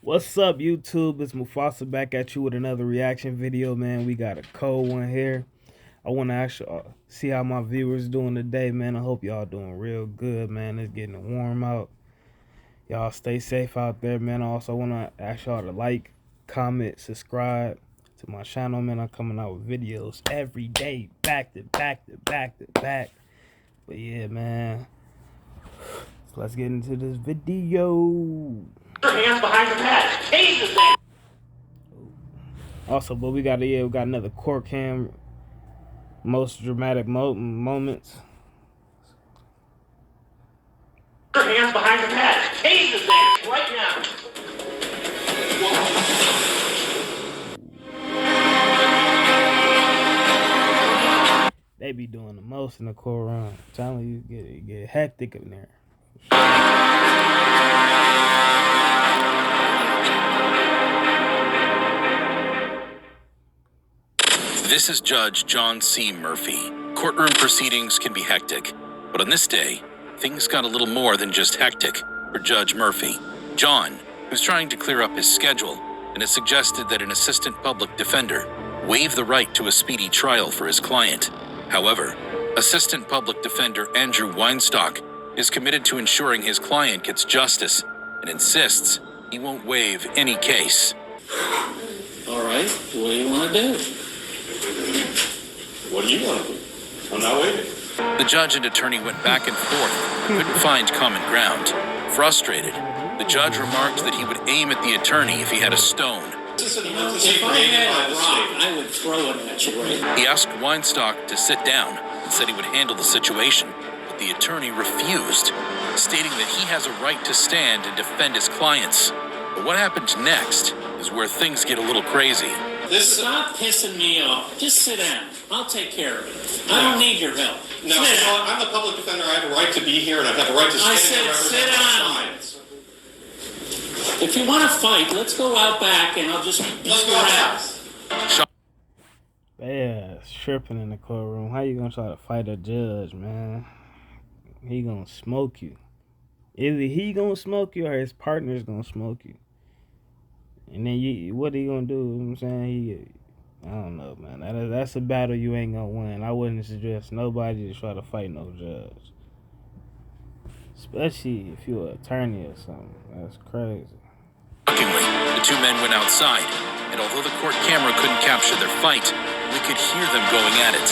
What's up, YouTube? It's Mufasa back at you with another reaction video, man. We got a cold one here. I want to actually see how my viewers doing today, man. I hope y'all doing real good, man. It's getting warm out. Y'all stay safe out there, man. I also want to ask y'all to like, comment, subscribe to my channel, man. I'm coming out with videos every day, back to back to back to back. But yeah, man. So let's get into this video. Your hands behind your back. Tase the thing. Also, but we got another court cam, most dramatic moments. Your hands behind your back. Tase the thing right now. They be doing the most in the courtroom. I'm telling you, get hectic in there. This is Judge John C. Murphy. Courtroom proceedings can be hectic, but on this day, things got a little more than just hectic for Judge Murphy. John, who's trying to clear up his schedule, and has suggested that an assistant public defender waive the right to a speedy trial for his client. However, Assistant Public Defender Andrew Weinstock is committed to ensuring his client gets justice and insists he won't waive any case. All right, what do you want to do? What do you want to do? I'm not waiting. The judge and attorney went back and forth, but couldn't find common ground. Frustrated, the judge remarked that he would aim at the attorney if he had a stone. If I had a rock, I would throw it at you, right? He asked Weinstock to sit down and said he would handle the situation, but the attorney refused, stating that he has a right to stand and defend his clients. But what happened next is where things get a little crazy. Stop pissing me off. Just sit down. I'll take care of it. I don't need your help. No, I'm the public defender. I have a right to be here, and I have a right to stand and represent my clients. If you want to fight, let's go out back, and I'll just Let's go out. Yeah, tripping in the courtroom. How you gonna try to fight a judge, man? He gonna smoke you. Either he gonna smoke you or his partner's gonna smoke you. And then what are you gonna do? You know what I'm saying? I don't know, man. That's a battle you ain't gonna win. I wouldn't suggest nobody to try to fight no judge, especially if you're an attorney or something. That's crazy. Shockingly, the two men went outside, and although the court camera couldn't capture their fight, we could hear them going at it.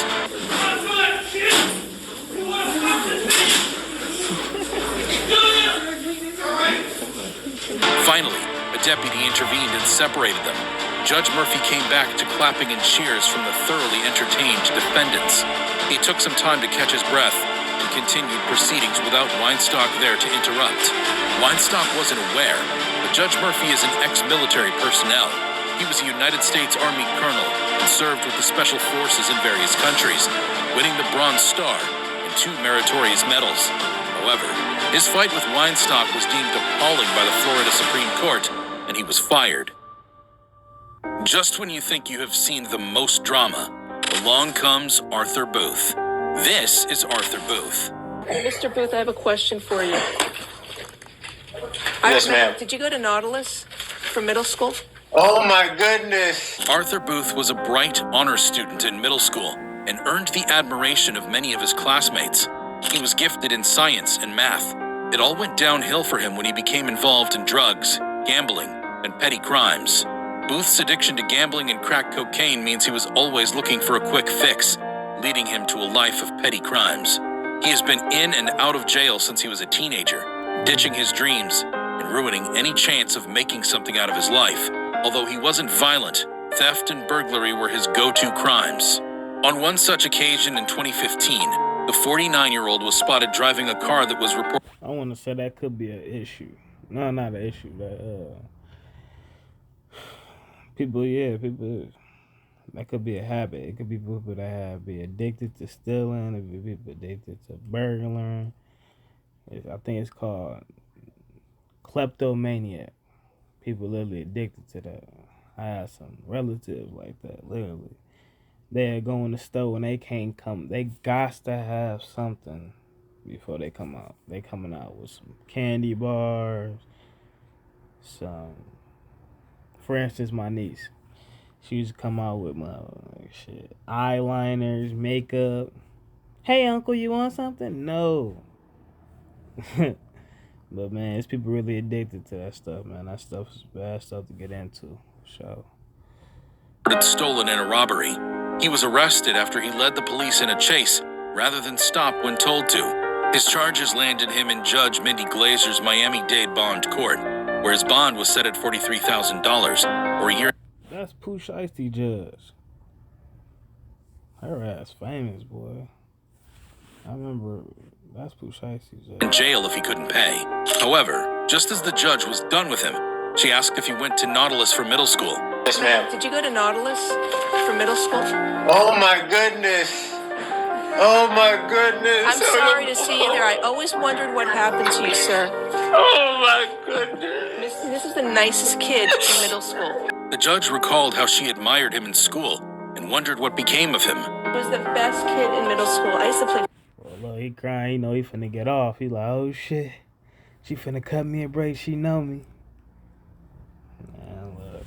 Finally, a deputy intervened and separated them. Judge Murphy came back to clapping and cheers from the thoroughly entertained defendants. He took some time to catch his breath and continued proceedings without Weinstock there to interrupt. Weinstock wasn't aware, but Judge Murphy is an ex-military personnel. He was a United States Army colonel and served with the Special Forces in various countries, winning the Bronze Star and 2 meritorious medals. However, his fight with Weinstock was deemed appalling by the Florida Supreme Court, and he was fired. Just when you think you have seen the most drama, along comes Arthur Booth. This is Arthur Booth. Mr. Booth, I have a question for you. Yes, ma'am. Did you go to Nautilus for middle school? Oh, my goodness. Arthur Booth was a bright honor student in middle school and earned the admiration of many of his classmates. He was gifted in science and math. It all went downhill for him when he became involved in drugs, gambling, and petty crimes. Booth's addiction to gambling and crack cocaine means he was always looking for a quick fix, leading him to a life of petty crimes. He has been in and out of jail since he was a teenager, ditching his dreams and ruining any chance of making something out of his life. Although he wasn't violent, theft and burglary were his go-to crimes. On one such occasion in 2015, the 49-year-old was spotted driving a car that was reported. I want to say that could be an issue. No, not an issue. People, that could be a habit. It could be people that be addicted to stealing. It could be people addicted to burglaring. I think it's called kleptomania. People literally addicted to that. I have some relatives like that, literally. They go in the store and they can't come. They got to have something before they come out. They coming out with some candy bars, some for instance, my niece. She used to come out with my shit, eyeliners, makeup. Hey, uncle, you want something? No. But man, there's people really addicted to that stuff, man. That stuff is bad stuff to get into. So. Stolen in a robbery. He was arrested after he led the police in a chase rather than stop when told to. His charges landed him in Judge Mindy Glazer's Miami-Dade bond court, where his bond was set at $43,000 or a year. That's Pooh Shiesty Judge. Her ass famous, boy. I remember that's Pooh Shiesty Judge. In jail if he couldn't pay. However, just as the judge was done with him, she asked if he went to Nautilus for middle school. Yes, ma'am. Did you go to Nautilus for middle school? Oh my goodness. Oh my goodness. I'm sorry to see you there. I always wondered what happened to you, sir. Oh my goodness. This is the nicest kid in middle school. The judge recalled how she admired him in school and wondered what became of him. He was the best kid in middle school. I used to play. Well, look, he crying. You know he finna get off. He like, oh shit, she finna cut me a break. She know me. Man, look,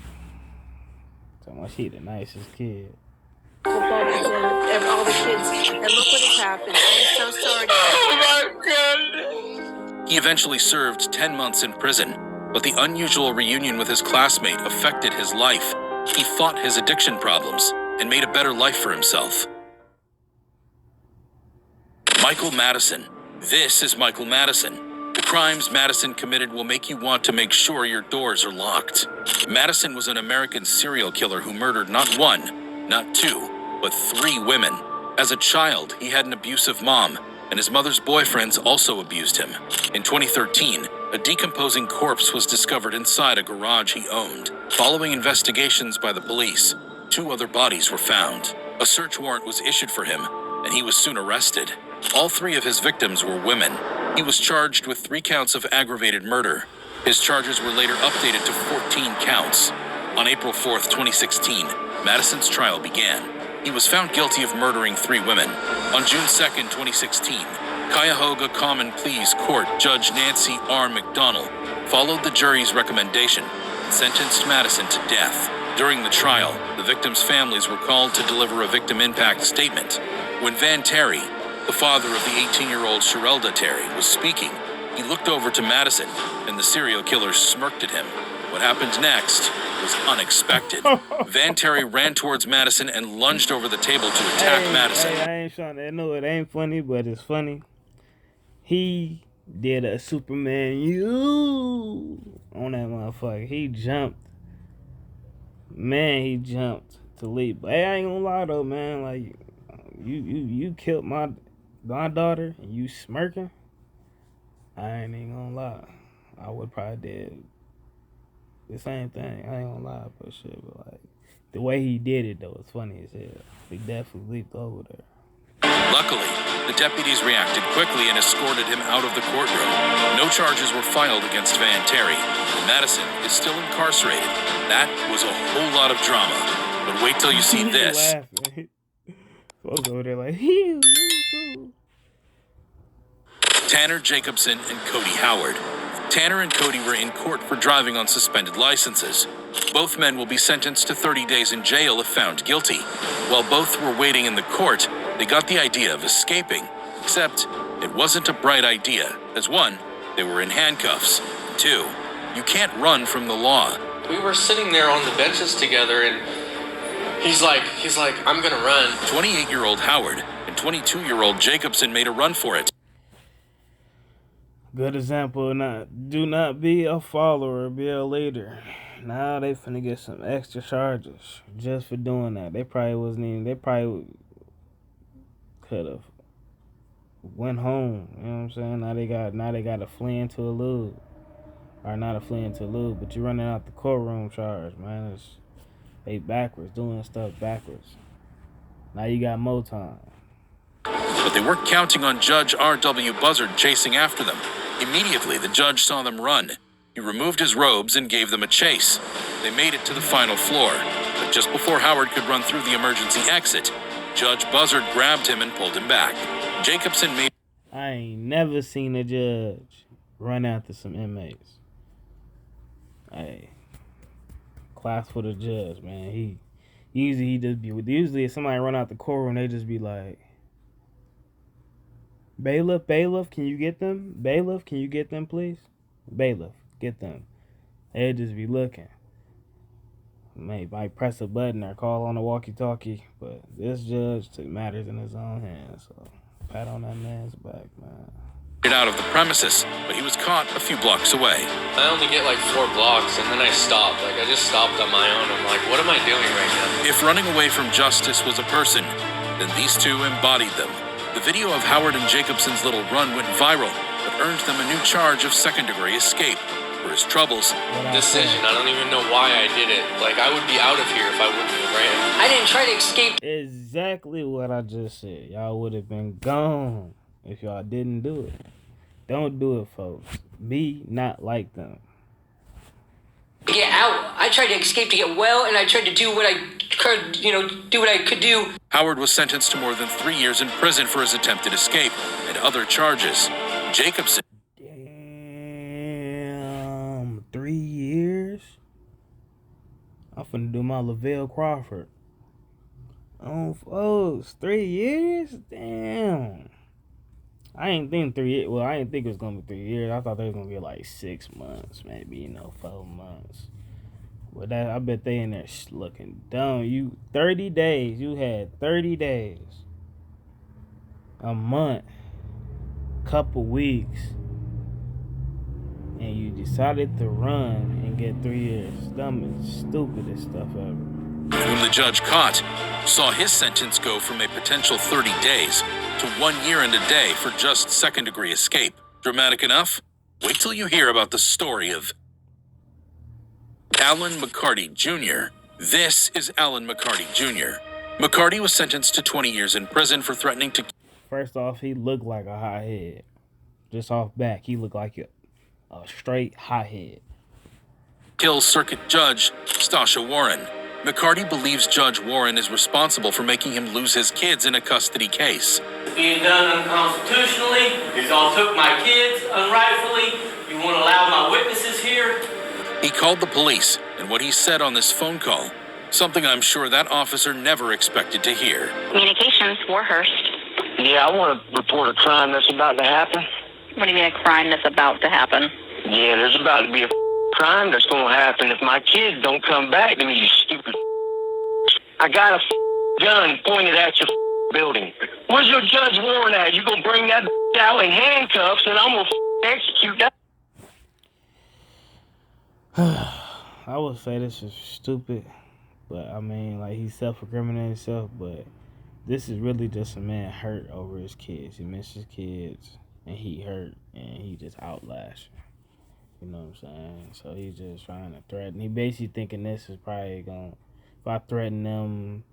talking about she the nicest kid. Football and all the kids, and look what has happened. I'm so sorry. Oh my goodness. He eventually served 10 months in prison, but the unusual reunion with his classmate affected his life. He fought his addiction problems and made a better life for himself. Michael Madison. This is Michael Madison. The crimes Madison committed will make you want to make sure your doors are locked. Madison was an American serial killer who murdered not one, not two, but 3 women. As a child, he had an abusive mom, and his mother's boyfriends also abused him. In 2013, a decomposing corpse was discovered inside a garage he owned. Following investigations by the police, 2 other bodies were found. A search warrant was issued for him, and he was soon arrested. All 3 of his victims were women. He was charged with 3 counts of aggravated murder. His charges were later updated to 14 counts. On April 4th, 2016, Madison's trial began. He was found guilty of murdering 3 women. On June 2nd, 2016, Cuyahoga Common Pleas Court Judge Nancy R. McDonnell followed the jury's recommendation and sentenced Madison to death. During the trial, the victims' families were called to deliver a victim impact statement. When Van Terry, the father of the 18-year-old Sherelda Terry, was speaking, he looked over to Madison, and the serial killer smirked at him. What happened next was unexpected. Van Terry ran towards Madison and lunged over the table to attack Madison. I ain't trying to know it ain't funny, but it's funny. He did a Superman you on that motherfucker. He jumped. Man, he jumped to leap. But hey, I ain't gonna lie though, man. Like you killed my daughter and you smirking. I ain't even gonna lie. I would probably did the same thing. I ain't gonna lie, but shit, but like the way he did it though was funny as hell. He definitely leaped over there. Luckily, the deputies reacted quickly and escorted him out of the courtroom. No charges were filed against Van Terry, and Madison is still incarcerated. That was a whole lot of drama. But wait till you see this. Folks over there like, Tanner Jacobson and Cody Howard. Tanner and Cody were in court for driving on suspended licenses. Both men will be sentenced to 30 days in jail if found guilty. While both were waiting in the court, they got the idea of escaping. Except, it wasn't a bright idea. As 1, they were in handcuffs. 2, you can't run from the law. We were sitting there on the benches together, and he's like, I'm gonna run. 28-year-old Howard and 22-year-old Jacobson made a run for it. good example. Do not be a follower, be a leader. Now they finna get some extra charges just for doing that. They probably could have went home. You know what I'm saying? Now they got to flee into a lube. Or not a flee into a lube, but you're running out the courtroom charge, man. They backwards, doing stuff backwards. Now you got more time. But they weren't counting on Judge R.W. Buzzard chasing after them. Immediately, the judge saw them run. He removed his robes and gave them a chase. They made it to the final floor, but just before Howard could run through the emergency exit, Judge Buzzard grabbed him and pulled him back. Jacobson made... I ain't never seen a judge run after some inmates. Hey, class for the judge, man. He usually if somebody run out the courtroom, they just be like, bailiff, can you get them? Bailiff, can you get them, please? Bailiff, get them. They just be looking. Might press a button or call on a walkie-talkie, but this judge took matters in his own hands. So pat on that man's back, man. Get out of the premises, but he was caught a few blocks away. I only get like 4 blocks, and then I stopped. Like, I just stopped on my own. I'm like, what am I doing right now? If running away from justice was a person, then these two embodied them. The video of Howard and Jacobson's little run went viral, but earned them a new charge of second-degree escape. For his troubles, Decision. I don't even know why I did it. Like, I would be out of here if I wouldn't have ran. I didn't try to escape. Exactly what I just said. Y'all would have been gone if y'all didn't do it. Don't do it, folks. Be not like them. Get out. I tried to escape to get well, and I tried to do what I could, do what I could do. Howard was sentenced to more than 3 years in prison for his attempted escape and other charges. Jacobson. Damn, 3 years? I'm finna do my Lavelle Crawford. Oh, folks, 3 years? Damn. I didn't think 3 years. Well, I didn't think it was gonna be 3 years. I thought they was gonna be like 6 months, maybe 4 months. But I bet they in there looking dumb. 30 days. You had 30 days, a month, couple weeks, and you decided to run and get 3 years. Dumbest, stupidest stuff ever. Whom the judge caught, saw his sentence go from a potential 30 days to 1 year and a day for just second-degree escape. Dramatic enough? Wait till you hear about the story of Alan McCarty Jr. This is Alan McCarty Jr. McCarty was sentenced to 20 years in prison for threatening to... First off, he looked like a hothead. Just off back, he looked like a straight hothead. Kill Circuit Judge Stasha Warren. McCarty believes Judge Warren is responsible for making him lose his kids in a custody case. Being done unconstitutionally. Y'all took my kids unrightfully. You won't allow my witnesses here. He called the police, and what he said on this phone call, something I'm sure that officer never expected to hear. Communications, Warhurst. Yeah, I want to report a crime that's about to happen. What do you mean a crime that's about to happen? Yeah, there's about to be a crime that's going to happen if my kids don't come back to me, you stupid. I got a gun pointed at your building. Where's your Judge Warren at? You going to bring that out in handcuffs and I'm going to execute that? I would say this is stupid, but I mean, like, he's self-incriminating himself, but this is really just a man hurt over his kids. He missed his kids, and he hurt, and he just outlashed. You know what I'm saying? So he's just trying to threaten. He basically thinking this is probably going to, if I threaten them,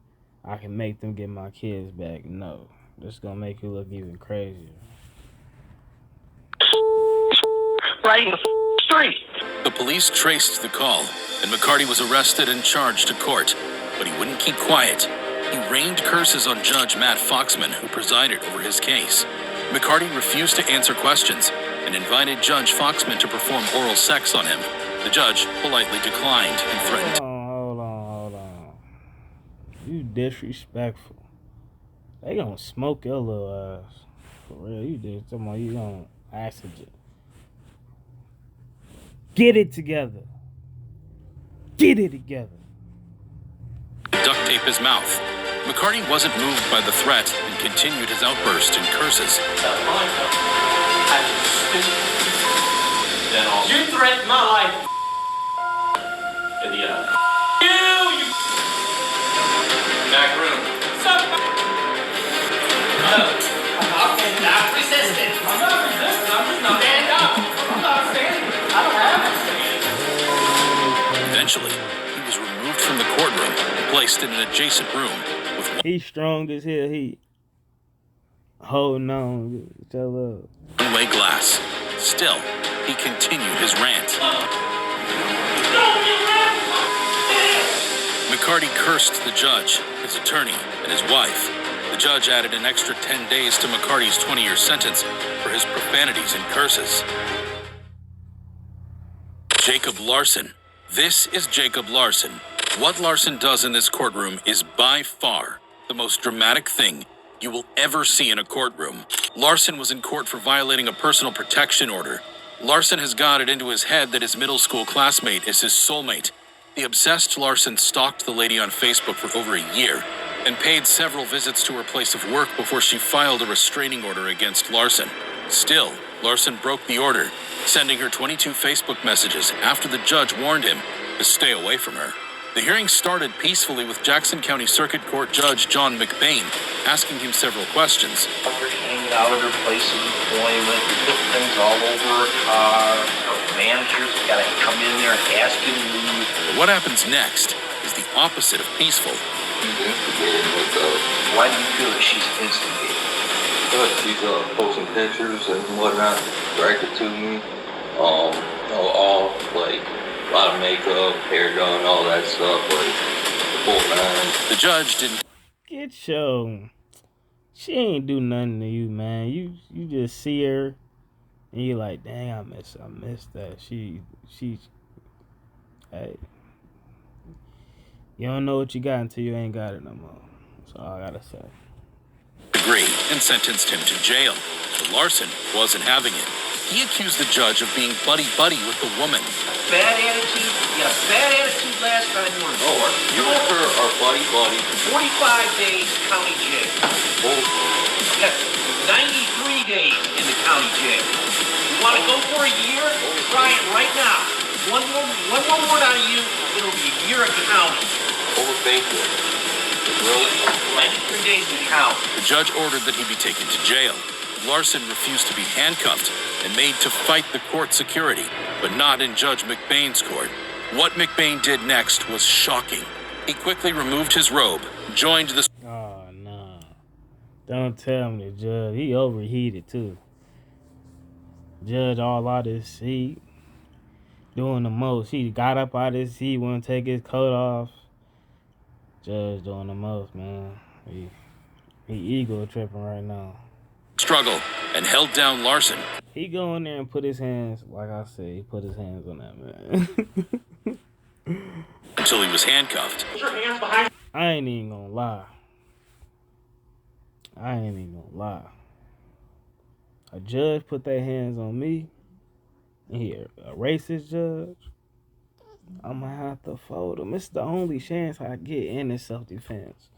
I can make them get my kids back. No, this is going to make you look even crazier. Right in the street. The police traced the call, and McCarty was arrested and charged to court. But he wouldn't keep quiet. He rained curses on Judge Matt Foxman, who presided over his case. McCarty refused to answer questions and invited Judge Foxman to perform oral sex on him. The judge politely declined and threatened. Hold on. You disrespectful. They gonna smoke your little ass. For real, you did. Talking about you gonna acid it. Get it together. Get it together. Duct tape his mouth. McCarty wasn't moved by the threat and continued his outburst in curses. You threatened my life. Idiot. You. Back room. I resisted. I'm not resisting. I'm just not stand up. I'm not standing. I don't have it. Eventually, he was removed from the courtroom and placed in an adjacent room with He's strong as hell. He holding on. one-way glass. Still, he continued his rant. McCarty cursed the judge, his attorney, and his wife. The judge added an extra 10 days to McCarty's 20-year sentence for his profanities and curses. Jacob Larson. This is Jacob Larson. What Larson does in this courtroom is by far the most dramatic thing you will ever see in a courtroom. Larson was in court for violating a personal protection order. Larson has got it into his head that his middle school classmate is his soulmate. The obsessed Larson stalked the lady on Facebook for over a year and paid several visits to her place of work before she filed a restraining order against Larson. Still, Larson broke the order, sending her 22 Facebook messages after the judge warned him to stay away from her. The hearing started peacefully with Jackson County Circuit Court Judge John McBain asking him several questions. Hanging out at her place of employment, put things all over her car. Her managers got to come in there and ask you to leave. But what happens next is the opposite of peaceful. She's instigating with why do you feel that she's instigating? She's posting pictures and whatnot, directed to me. All like a lot of makeup, hair done, all that stuff, like the full nine. The judge didn't get your. She ain't do nothing to you, man. You just see her and you like, dang, I miss that. She hey. You don't know what you got until you ain't got it no more. That's all I gotta say. Agreed and sentenced him to jail. But Larson wasn't having it. He accused the judge of being buddy-buddy with the woman. Bad attitude? You had a bad attitude last time you were in court. You and her are buddy-buddy. 45 days county jail. You got 93 days in the county jail. You want to go for a year? Try it right now. One more word out of you, it'll be a year of county. Overthinking. Really? 93 days to count. The judge ordered that he be taken to jail. Larson refused to be handcuffed and made to fight the court security, but not in Judge McBain's court. What McBain did next was shocking. He quickly removed his robe, joined the... Oh, no. Don't tell me, Judge. He overheated, too. Judge all out his seat, doing the most. He got up out of his seat, wouldn't take his coat off. Judge doing the most, man. He ego tripping right now. Struggle and held down Larson. He go in there and put his hands, like I said, he put his hands on that man. Until he was handcuffed. Put your hands behind. I ain't even gonna lie. A judge put their hands on me, and he a racist judge, I'm gonna have to fold him. It's the only chance I get in this self-defense.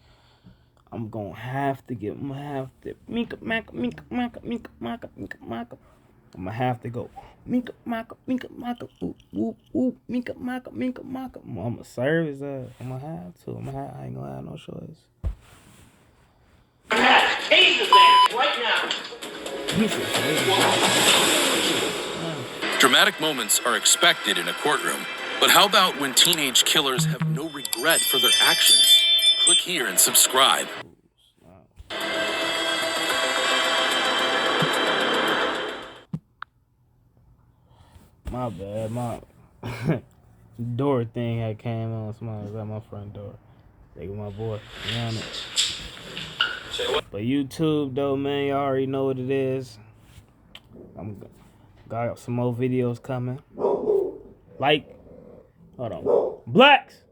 I'm gonna have to minka maka minka maka minka maka minka maka. I'm gonna have to go minka maka oop oop oop minka maka. I'm gonna serve his ass. I'm gonna have to. I ain't gonna have no choice. Tase his ass right now. Dramatic moments are expected in a courtroom, but how about when teenage killers have no regret for their actions? Click here and subscribe. My bad, my door thing had came on. Somebody was at my front door. They with my boy. You on it. But YouTube though, man, y'all already know what it is. I'm got some more videos coming. Like, hold on, Blacks.